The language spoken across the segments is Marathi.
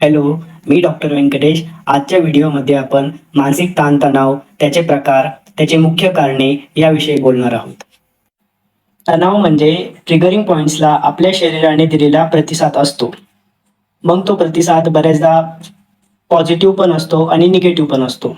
हॅलो, मी डॉक्टर व्यंकटेश. आजच्या व्हिडिओमध्ये आपण मानसिक ताणतणाव, त्याचे प्रकार, त्याचे मुख्य कारणे याविषयी बोलणार आहोत. तणाव म्हणजे ट्रिगरिंग पॉइंट्सला आपल्या शरीराने दिलेला प्रतिसाद असतो. मग तो प्रतिसाद बऱ्याचदा पॉझिटिव्ह पण असतो आणि निगेटिव्ह पण असतो.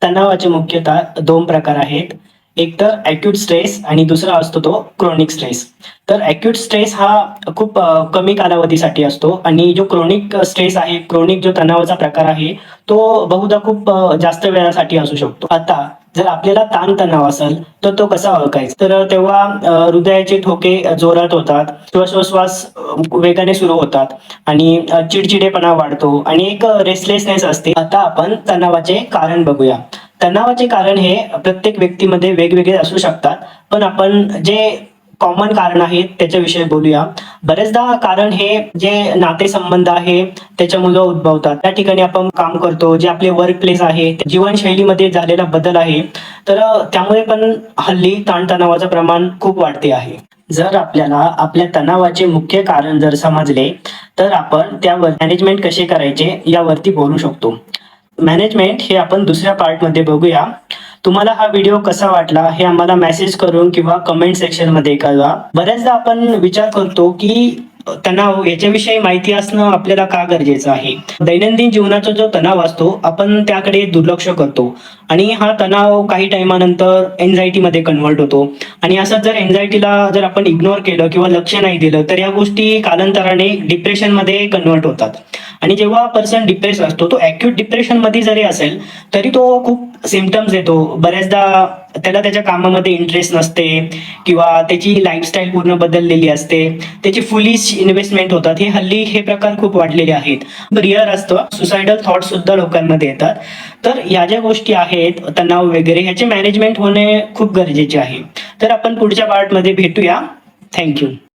तणावाचे मुख्यतः 2 प्रकार आहेत. एक तर ॲक्यूट स्ट्रेस आणि दुसरा असतो तो क्रोनिक स्ट्रेस. तर ॲक्यूट स्ट्रेस हा खूप कमी कालावधीसाठी असतो आणि जो क्रोनिक स्ट्रेस आहे, क्रोनिक जो तणावाचा प्रकार आहे, तो बहुधा खूप जास्त वेळासाठी असू शकतो. आता जर आपल्याला ताणतणाव असेल, तर तो कसा ओळखायचा? तर तेव्हा हृदयाचे ठोके जोरात होतात, श्वासोच्छ्वास वेगाने सुरू होतात आणि चिडचिडेपणा वाढतो आणि एक रेस्टलेसनेस असते. आता आपण तणावाचे कारण बघूया. तणावाचे कारण हे प्रत्येक व्यक्तीमध्ये वेगवेगळे असू शकतात. पण आपण जे कॉमन कारण आहेत त्याच्याविषयी बोलूया. बरेचदा कारण हे जे नातेसंबंध आहे त्याच्यामुळे उद्भवतात. त्या ठिकाणी आपण काम करतो, जे आपले वर्क प्लेस आहे, जीवनशैलीमध्ये झालेला बदल आहे. तर त्यामुळे पण हल्ली ताणतणावाचं प्रमाण खूप वाढते आहे. जर आपल्याला आपल्या तणावाचे मुख्य कारण जर समजले, तर आपण त्यावर मॅनेजमेंट कसे करायचे यावरती बोलू शकतो. मॅनेजमेंट हे आपण दुसऱ्या पार्टमध्ये बघूया. तुम्हाला हा व्हिडिओ कसा वाटला हे आम्हाला मेसेज करून किंवा कमेंट सेक्शनमध्ये कळवा. बऱ्याचदा आपण विचार करतो की तणाव याच्याविषयी माहिती असणं आपल्याला का गरजेचं आहे. दैनंदिन जीवनाचा जो तणाव असतो आपण त्याकडे दुर्लक्ष करतो आणि हा तणाव काही टाइमानंतर एन्झायटीमध्ये कन्व्हर्ट होतो आणि असंच जर एन्झायटीला जर आपण इग्नोर केलं किंवा लक्ष नाही दिलं तर या गोष्टी कालांतराने डिप्रेशनमध्ये कन्व्हर्ट होतात. आणि जेव्हा पर्सन डिप्रेस असतो तो ॲक्यूट डिप्रेशनमध्ये जरी असेल तरी तो खूप सिम्पटम्स देतो. बऱ्याचदा त्याला त्याच्या कामामध्ये इंटरेस्ट नसते किंवा त्याची लाईफस्टाईल पूर्ण बदललेली असते. त्याची फुलिश इन्व्हेस्टमेंट होतात. हे प्रकार खूप वाढलेले आहेत. रिअर असतं. सुसायडल थॉट्स सुद्धा लोकांमध्ये येतात. तर या ज्या गोष्टी आहेत, तणाव वगैरे ह्याचे मॅनेजमेंट होणे खूप गरजेचे आहे. तर आपण पुढच्या पार्टमध्ये भेटूया. Thank you.